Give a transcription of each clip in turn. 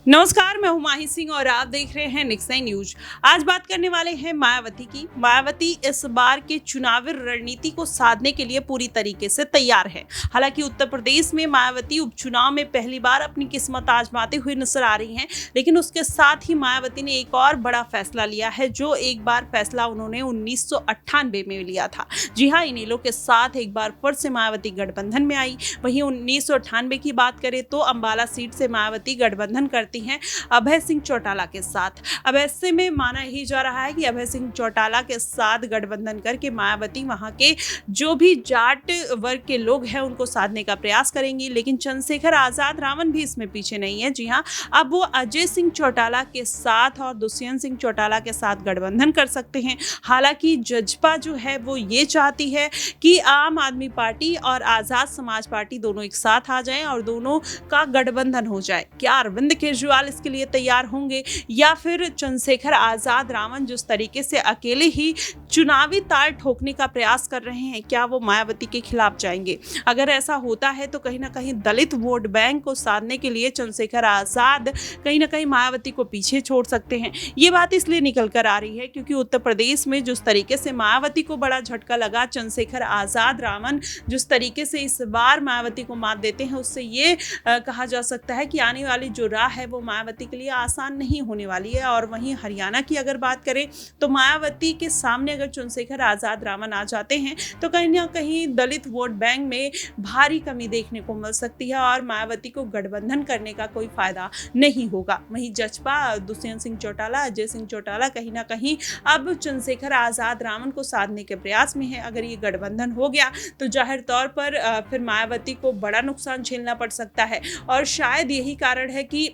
नमस्कार, मैं हूं माही सिंह और आप देख रहे हैं नेक्स्ट नाइन न्यूज। आज बात करने वाले हैं मायावती की। मायावती इस बार के चुनावी रणनीति को साधने के लिए पूरी तरीके से तैयार है। हालांकि उत्तर प्रदेश में मायावती उपचुनाव में पहली बार अपनी किस्मत आजमाते हुए नजर आ रही हैं, लेकिन उसके साथ ही मायावती ने एक और बड़ा फैसला लिया है, जो एक बार फैसला उन्होंने 1998 में लिया था। जी हाँ, इनेलो के साथ एक बार फिर से मायावती गठबंधन में आई। वहीं 1998 की बात करें तो अंबाला सीट से मायावती गठबंधन करती हैं अभय सिंह चौटाला के साथ। अब ऐसे में माना ही जा रहा है कि अभय सिंह चौटाला के साथ गठबंधन करके मायावती वहां के जो भी जाट वर्ग के लोग हैं उनको साधने का प्रयास करेंगी। लेकिन चंद्रशेखर आजाद रावण भी इसमें पीछे नहीं है। जी हाँ, अब वो अजय सिंह चौटाला के साथ और दुष्यंत सिंह चौटाला के साथ गठबंधन कर सकते हैं। हालांकि जजपा जो है वो ये चाहती है कि आम आदमी पार्टी और आजाद समाज पार्टी दोनों एक साथ आ जाएं और दोनों का गठबंधन हो जाए। क्या अरविंद केजरीवाल इसके लिए तैयार होंगे या फिर चंद्रशेखर आजाद रावण जिस तरीके से अकेले ही चुनावी ताल ठोकने का प्रयास कर रहे हैं, क्या वो मायावती के खिलाफ जाएंगे? अगर ऐसा होता है तो कहीं ना कहीं दलित वोट बैंक को साधने के लिए चंद्रशेखर आजाद कहीं ना कहीं मायावती को पीछे छोड़ सकते हैं। ये बात इसलिए निकल कर आ रही है क्योंकि उत्तर प्रदेश में जिस तरीके से मायावती को बड़ा झटका लगा, चंद्रशेखर आजाद रावण जिस तरीके से इस बार मायावती को मात देते हैं, उससे ये कहा जा सकता है कि आने वाली जो राह है वो मायावती के लिए आसान नहीं होने वाली है। और वहीं हरियाणा की अगर बात करें तो मायावती के सामने अगर चंद्रशेखर आजाद रावण आ जाते हैं तो कहीं ना कहीं दलित वोट बैंक में भारी कमी देखने को मिल सकती है और मायावती को गठबंधन करने का कोई फायदा नहीं होगा। वहीं जजपा दुष्यंत सिंह चौटाला, अजय सिंह चौटाला कहीं ना कहीं अब चंद्रशेखर आजाद रावण को साधने के प्रयास में है। अगर ये गठबंधन हो गया तो जाहिर तौर पर फिर मायावती को बड़ा नुकसान झेलना पड़ सकता है और शायद यही कारण है कि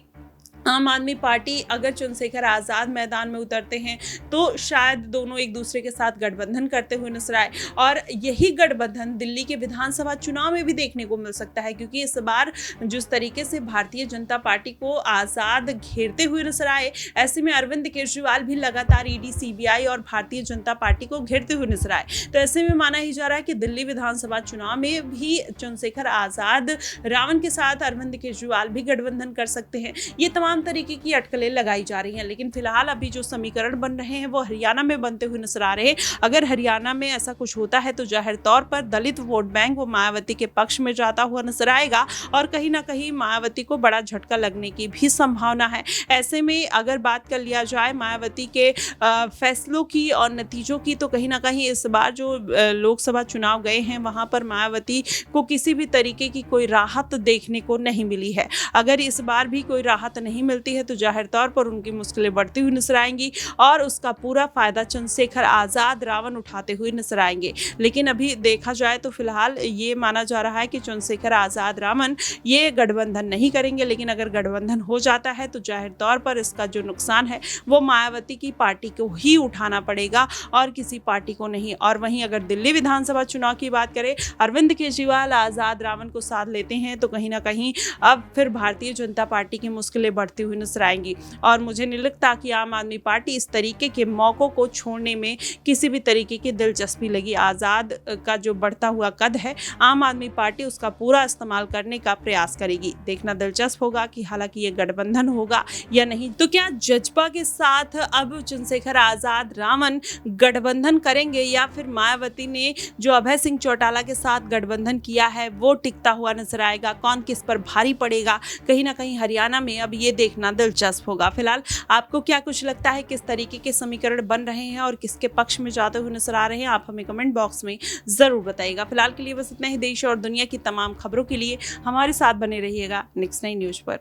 आम आदमी पार्टी अगर चंद्रशेखर आजाद मैदान में उतरते हैं तो शायद दोनों एक दूसरे के साथ गठबंधन करते हुए नजर आए और यही गठबंधन दिल्ली के विधानसभा चुनाव में भी देखने को मिल सकता है। क्योंकि इस बार जिस तरीके से भारतीय जनता पार्टी को आजाद घेरते हुए नजर आए, ऐसे में अरविंद केजरीवाल भी लगातार ईडी, सीबीआई और भारतीय जनता पार्टी को घेरते हुए नजर आए। तो ऐसे में माना ही जा रहा है कि दिल्ली विधानसभा चुनाव में भी चंद्रशेखर आजाद रावण के साथ अरविंद केजरीवाल भी गठबंधन कर सकते हैं। ये तमाम तरीके की अटकलें लगाई जा रही हैं, लेकिन फिलहाल अभी जो समीकरण बन रहे हैं वो हरियाणा में बनते हुए नजर आ रहे हैं। अगर हरियाणा में ऐसा कुछ होता है तो जाहिर तौर पर दलित वोट बैंक वो मायावती के पक्ष में जाता हुआ नजर आएगा और कहीं ना कहीं मायावती को बड़ा झटका लगने की भी संभावना है। ऐसे में अगर बात कर लिया जाए मायावती के फैसलों की और नतीजों की, तो कहीं ना कहीं इस बार जो लोकसभा चुनाव गए हैं वहां पर मायावती को किसी भी तरीके की कोई राहत देखने को नहीं मिली है। अगर इस बार भी कोई राहत नहीं मिलती है तो जाहिर तौर पर उनकी मुश्किलें बढ़ती हुई नजर आएंगी और उसका पूरा फायदा चंद्रशेखर आजाद रावण उठाते हुए नजर आएंगे। लेकिन अभी देखा जाए तो फिलहाल ये माना जा रहा है कि चंद्रशेखर आजाद रावण ये गठबंधन नहीं करेंगे, लेकिन अगर गठबंधन हो जाता है तो जाहिर तौर पर इसका जो नुकसान है वो मायावती की पार्टी को ही उठाना पड़ेगा और किसी पार्टी को नहीं। और वहीं अगर दिल्ली विधानसभा चुनाव की बात करें, अरविंद केजरीवाल आजाद रावण को साथ लेते हैं तो कहीं ना कहीं अब फिर भारतीय जनता पार्टी की मुश्किलें बढ़ती हुई नजर आएंगी और मुझे नहीं लगता कि आम आदमी पार्टी इस तरीके के मौकों को छोड़ने में किसी भी तरीके की दिलचस्पी लगी। आजाद का जो बढ़ता हुआ कद है, आम आदमी पार्टी उसका पूरा इस्तेमाल करने का प्रयास करेगी। देखना दिलचस्प होगा कि हालांकि ये गठबंधन होगा या नहीं। तो क्या जजपा के साथ अब चंद्रशेखर आजाद रावण गठबंधन करेंगे या फिर मायावती ने जो अभय सिंह चौटाला के साथ गठबंधन किया है वो टिकता हुआ नजर आएगा? कौन किस पर भारी पड़ेगा? कहीं ना कहीं हरियाणा में अब ये देखना दिलचस्प होगा। फिलहाल आपको क्या कुछ लगता है, किस तरीके के समीकरण बन रहे हैं और किसके पक्ष में जाते हुए नजर आ रहे हैं? आप हमें कमेंट बॉक्स में जरूर बताइएगा। फिलहाल के लिए बस इतना ही। देश और दुनिया की तमाम खबरों के लिए हमारे साथ बने रहिएगा नेक्स्ट नाइन न्यूज पर।